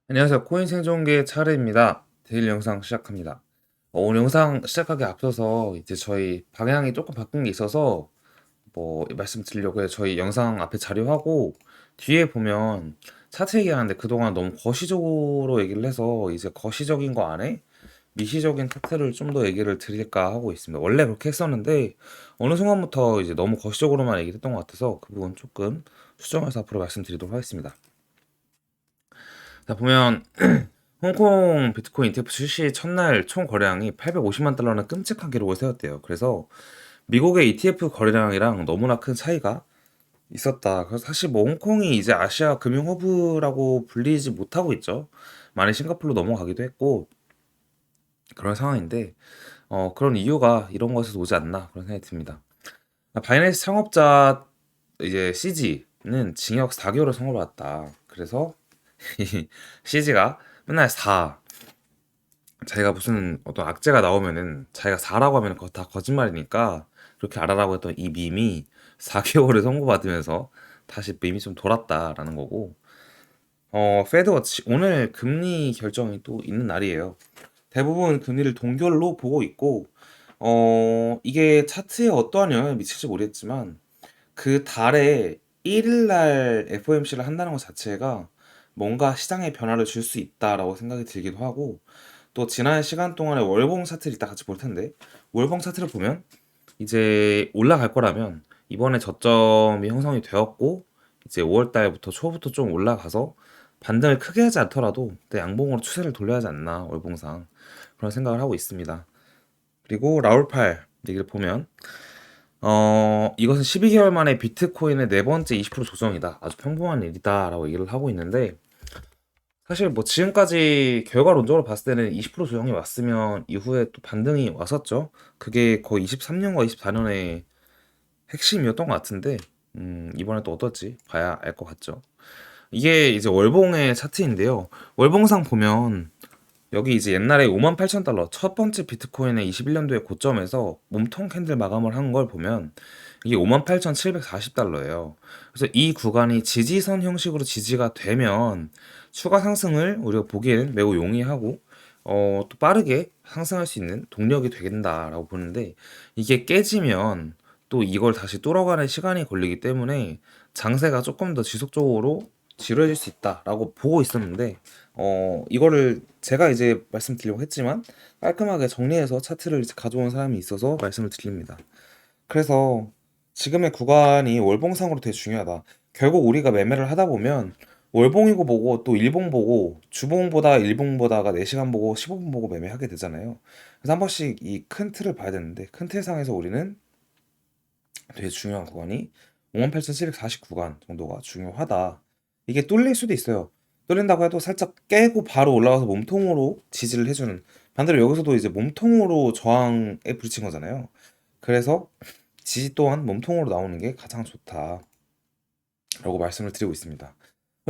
안녕하세요. 코인 생존기의 차례입니다. 데일리 영상 시작합니다. 오늘 영상 시작하기 앞서서 이제 저희 방향이 조금 바뀐 게 있어서 말씀드리려고 해요. 저희 영상 앞에 자료하고 뒤에 보면 차트 얘기하는데 그동안 너무 거시적으로 얘기를 해서 이제 거시적인 거 안에 미시적인 차트를 좀 더 얘기를 드릴까 하고 있습니다. 원래 그렇게 했었는데 어느 순간부터 이제 너무 거시적으로만 얘기를 했던 것 같아서 그 부분 조금 수정해서 앞으로 말씀드리도록 하겠습니다. 자, 보면 홍콩 비트코인 ETF 출시 첫날 총 거래량이 850만 달러는 끔찍한 기록을 세웠대요. 그래서 미국의 ETF 거래량이랑 너무나 큰 차이가 있었다. 그래서 사실 뭐 홍콩이 이제 아시아 금융 허브라고 불리지 못하고 있죠. 많이 싱가포르로 넘어가기도 했고 그런 상황인데 그런 이유가 이런 것에서 오지 않나 그런 생각이 듭니다. 바이낸스 창업자 이제 CG는 징역 4개월을 선고받았다. 그래서 CG가 맨날 4 자기가 무슨 어떤 악재가 나오면은 자기가 4라고 하면 그거 다 거짓말이니까 그렇게 알아라고 했던 이 밈이 4개월을 선고받으면서 다시 밈이 좀 돌았다라는 거고 페드워치 오늘 금리 결정이 또 있는 날이에요. 대부분 금리를 동결로 보고 있고 이게 차트에 어떠한 영향을 미칠지 모르겠지만 그 달에 1일 날 FOMC를 한다는 것 자체가 뭔가 시장에 변화를 줄 수 있다라고 생각이 들기도 하고 또 지난 시간 동안에 월봉 차트를 이따 같이 볼 텐데 월봉 차트를 보면 이제 올라갈 거라면 이번에 저점이 형성이 되었고 이제 5월 달부터 초부터 좀 올라가서 반등을 크게 하지 않더라도 그때 양봉으로 추세를 돌려야 하지 않나 월봉상 그런 생각을 하고 있습니다. 그리고 라울팔 얘기를 보면 이것은 12개월 만에 비트코인의 네 번째 20% 조정이다. 아주 평범한 일이다라고 얘기를 하고 있는데 사실 뭐 지금까지 결과론적으로 봤을 때는 20% 조정이 왔으면 이후에 또 반등이 왔었죠. 그게 거의 23년과 24년의 핵심이었던 것 같은데 이번에 또 어떨지 봐야 알 것 같죠. 이게 이제 월봉의 차트인데요. 월봉상 보면 여기 이제 옛날에 58,000달러 첫 번째 비트코인의 21년도의 고점에서 몸통 캔들 마감을 한 걸 보면 이게 58,740달러예요. 그래서 이 구간이 지지선 형식으로 지지가 되면 추가 상승을 우리가 보기에는 매우 용이하고 또 빠르게 상승할 수 있는 동력이 되겠다라고 보는데 이게 깨지면 또 이걸 다시 뚫어가는 시간이 걸리기 때문에 장세가 조금 더 지속적으로 지루해질 수 있다라고 보고 있었는데 이거를 제가 이제 말씀드리려고 했지만 깔끔하게 정리해서 차트를 이제 가져온 사람이 있어서 말씀을 드립니다. 그래서 지금의 구간이 월봉상으로 되게 중요하다. 결국 우리가 매매를 하다 보면 월봉이고 보고 또 일봉 보고 주봉보다 일봉보다가 4시간 보고 15분 보고 매매하게 되잖아요. 그래서 한 번씩 이 큰 틀을 봐야 되는데 큰 틀상에서 우리는 되게 중요한 구간이 58,740 구간 정도가 중요하다. 이게 뚫릴 수도 있어요. 뚫린다고 해도 살짝 깨고 바로 올라가서 몸통으로 지지를 해주는 반대로 여기서도 이제 몸통으로 저항에 부딪힌 거잖아요. 그래서 지지 또한 몸통으로 나오는 게 가장 좋다라고 말씀을 드리고 있습니다.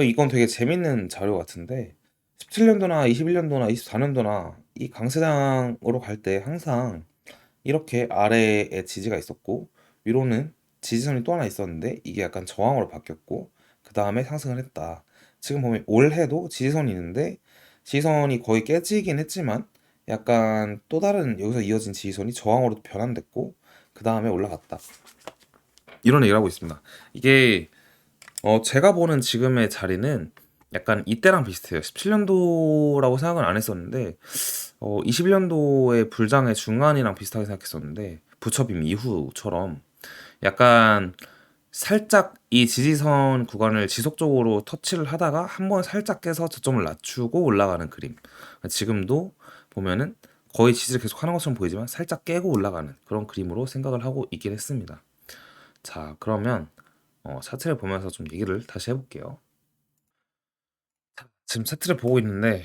이건 되게 재밌는 자료 같은데 17년도나 21년도나 24년도나 이 강세장으로 갈 때 항상 이렇게 아래에 지지가 있었고 위로는 지지선이 또 하나 있었는데 이게 약간 저항으로 바뀌었고 그 다음에 상승을 했다. 지금 보면 올해도 지지선이 있는데 지지선이 거의 깨지긴 했지만 약간 또 다른 여기서 이어진 지지선이 저항으로 변환됐고 그 다음에 올라갔다. 이런 얘기를 하고 있습니다. 이게 제가 보는 지금의 자리는 약간 이때랑 비슷해요. 17년도라고 생각은 안 했었는데 21년도의 불장의 중간이랑 비슷하게 생각했었는데 부처빔 이후처럼 약간 살짝 이 지지선 구간을 지속적으로 터치를 하다가 한번 살짝 깨서 저점을 낮추고 올라가는 그림. 지금도 보면은 거의 지지를 계속 하는 것처럼 보이지만 살짝 깨고 올라가는 그런 그림으로 생각을 하고 있긴 했습니다. 자, 그러면 차트를 보면서 좀 얘기를 다시 해볼게요. 지금 차트를 보고 있는데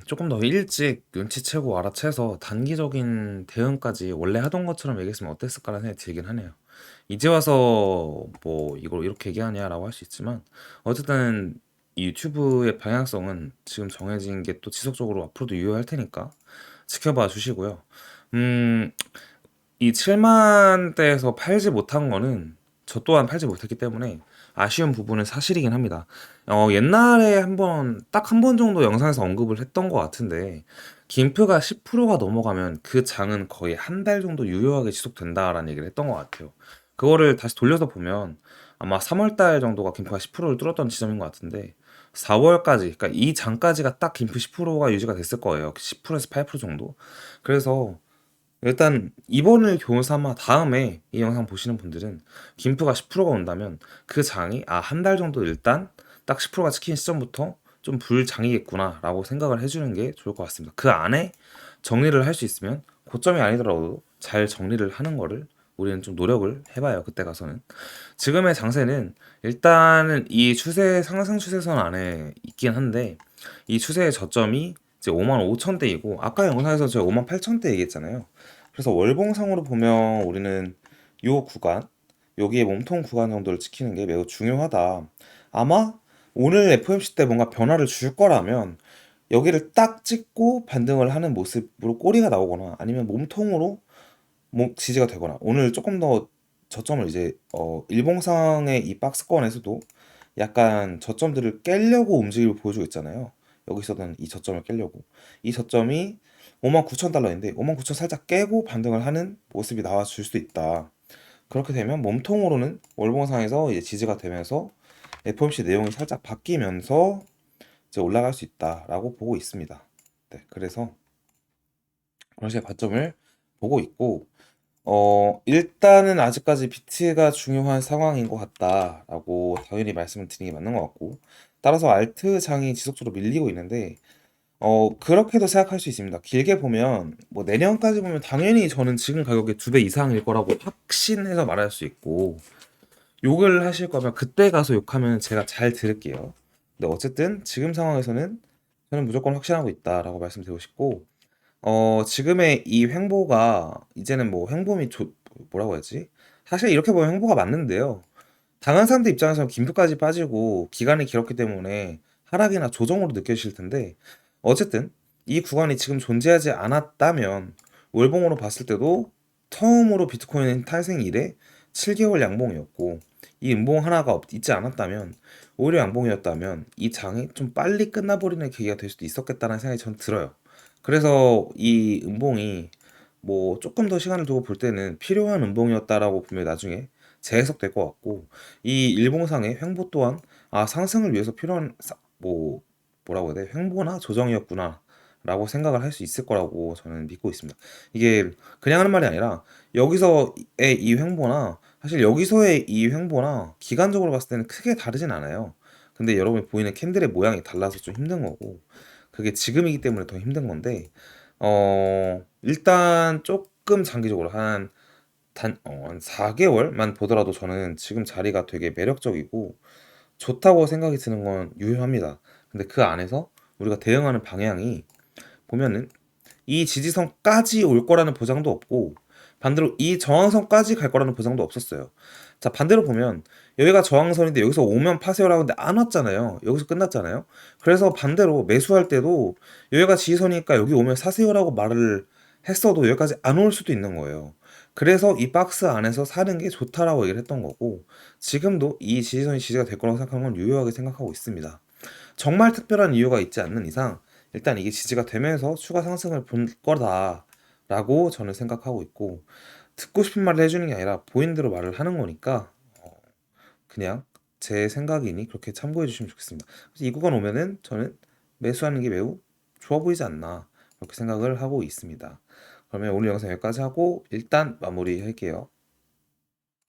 조금 더 일찍 눈치채고 알아채서 단기적인 대응까지 원래 하던 것처럼 얘기했으면 어땠을까라는 생각이 들긴 하네요. 이제 와서 뭐 이걸 이렇게 얘기하냐라고 할 수 있지만 어쨌든 이 유튜브의 방향성은 지금 정해진 게 또 지속적으로 앞으로도 유효할 테니까 지켜봐 주시고요. 음, 이 7만 대에서 팔지 못한 거는 저 또한 팔지 못했기 때문에 아쉬운 부분은 사실이긴 합니다. 옛날에 딱 한 번 정도 영상에서 언급을 했던 것 같은데, 김프가 10%가 넘어가면 그 장은 거의 한 달 정도 유효하게 지속된다라는 얘기를 했던 것 같아요. 그거를 다시 돌려서 보면 아마 3월 달 정도가 김프가 10%를 뚫었던 지점인 것 같은데, 4월까지, 그러니까 이 장까지가 딱 김프 10%가 유지가 됐을 거예요. 10%에서 8% 정도. 그래서 일단 이번을 교훈 삼아 다음에 이 영상 보시는 분들은 김프가 10%가 온다면 그 장이 한 달 정도 일단 딱 10%가 찍힌 시점부터 좀 불장이겠구나 라고 생각을 해주는 게 좋을 것 같습니다. 그 안에 정리를 할 수 있으면 고점이 아니더라도 잘 정리를 하는 거를 우리는 좀 노력을 해봐요. 그때 가서는. 지금의 장세는 일단은 이 상승 추세선 안에 있긴 한데, 이 추세의 저점이 이제 5만 5천 대이고, 아까 영상에서 제가 5만 8천 대 얘기했잖아요. 그래서 월봉상으로 보면 우리는 요 구간, 여기에 몸통 구간 정도를 지키는 게 매우 중요하다. 아마 오늘 FOMC 때 뭔가 변화를 줄 거라면 여기를 딱 찍고 반등을 하는 모습으로 꼬리가 나오거나, 아니면 몸통으로 지지가 되거나, 오늘 조금 더 저점을 이제 일봉상의 이 박스권에서도 약간 저점들을 깨려고 움직임을 보여주고 있잖아요. 여기서는 이 저점을 깨려고, 이 저점이 59,000달러인데 59,000 살짝 깨고 반등을 하는 모습이 나와줄 수도 있다. 그렇게 되면 몸통으로는 월봉상에서 이제 지지가 되면서 FOMC 내용이 살짝 바뀌면서 이제 올라갈 수 있다라고 보고 있습니다. 네, 그래서 그런 식의 관점을 보고 있고, 일단은 아직까지 비트가 중요한 상황인 것 같다라고 당연히 말씀을 드리는 게 맞는 것 같고, 따라서 알트 장이 지속적으로 밀리고 있는데, 그렇게도 생각할 수 있습니다. 길게 보면, 뭐 내년까지 보면 당연히 저는 지금 가격의 2배 이상일 거라고 확신해서 말할 수 있고, 욕을 하실 거면 그때 가서 욕하면 제가 잘 들을게요. 근데 어쨌든 지금 상황에서는 저는 무조건 확신하고 있다라고 말씀드리고 싶고, 지금의 이 횡보가 이제는 뭐 뭐라고 해야지? 사실 이렇게 보면 횡보가 맞는데요. 당한 사람들 입장에서는 김프까지 빠지고 기간이 길었기 때문에 하락이나 조정으로 느껴지실 텐데, 어쨌든 이 구간이 지금 존재하지 않았다면 월봉으로 봤을 때도 처음으로 비트코인 탄생 이래 7개월 양봉이었고, 이 음봉 하나가 있지 않았다면, 오히려 양봉이었다면 이 장이 좀 빨리 끝나버리는 계기가 될 수도 있었겠다는 생각이 전 들어요. 그래서 이 음봉이 뭐 조금 더 시간을 두고 볼 때는 필요한 음봉이었다라고 보면 나중에 재해석될 것 같고, 이 일봉상의 횡보 또한 상승을 위해서 필요한 뭐라고 해야 돼? 횡보나 조정이었구나 라고 생각을 할 수 있을 거라고 저는 믿고 있습니다. 이게 그냥 하는 말이 아니라 여기서의 이 횡보나, 사실 여기서의 이 횡보나 기간적으로 봤을 때는 크게 다르진 않아요. 근데 여러분이 보이는 캔들의 모양이 달라서 좀 힘든 거고, 그게 지금이기 때문에 더 힘든 건데, 일단 조금 장기적으로 한 4개월만 보더라도 저는 지금 자리가 되게 매력적이고 좋다고 생각이 드는 건 유효합니다. 근데 그 안에서 우리가 대응하는 방향이 보면은 이 지지선까지 올 거라는 보장도 없고, 반대로 이 저항선까지 갈 거라는 보장도 없었어요. 자, 반대로 보면 여기가 저항선인데 여기서 오면 파세요라고 했는데 안 왔잖아요. 여기서 끝났잖아요. 그래서 반대로 매수할 때도 여기가 지지선이니까 여기 오면 사세요라고 말을 했어도 여기까지 안 올 수도 있는 거예요. 그래서 이 박스 안에서 사는 게 좋다라고 얘기를 했던 거고, 지금도 이 지지선이 지지가 될 거라고 생각하는 건 유효하게 생각하고 있습니다. 정말 특별한 이유가 있지 않는 이상 일단 이게 지지가 되면서 추가 상승을 본 거다라고 저는 생각하고 있고, 듣고 싶은 말을 해주는 게 아니라 보인 대로 말을 하는 거니까 그냥 제 생각이니 그렇게 참고해 주시면 좋겠습니다. 그래서 이 구간 오면은 저는 매수하는 게 매우 좋아 보이지 않나, 그렇게 생각을 하고 있습니다. 그러면 오늘 영상 여기까지 하고 일단 마무리 할게요.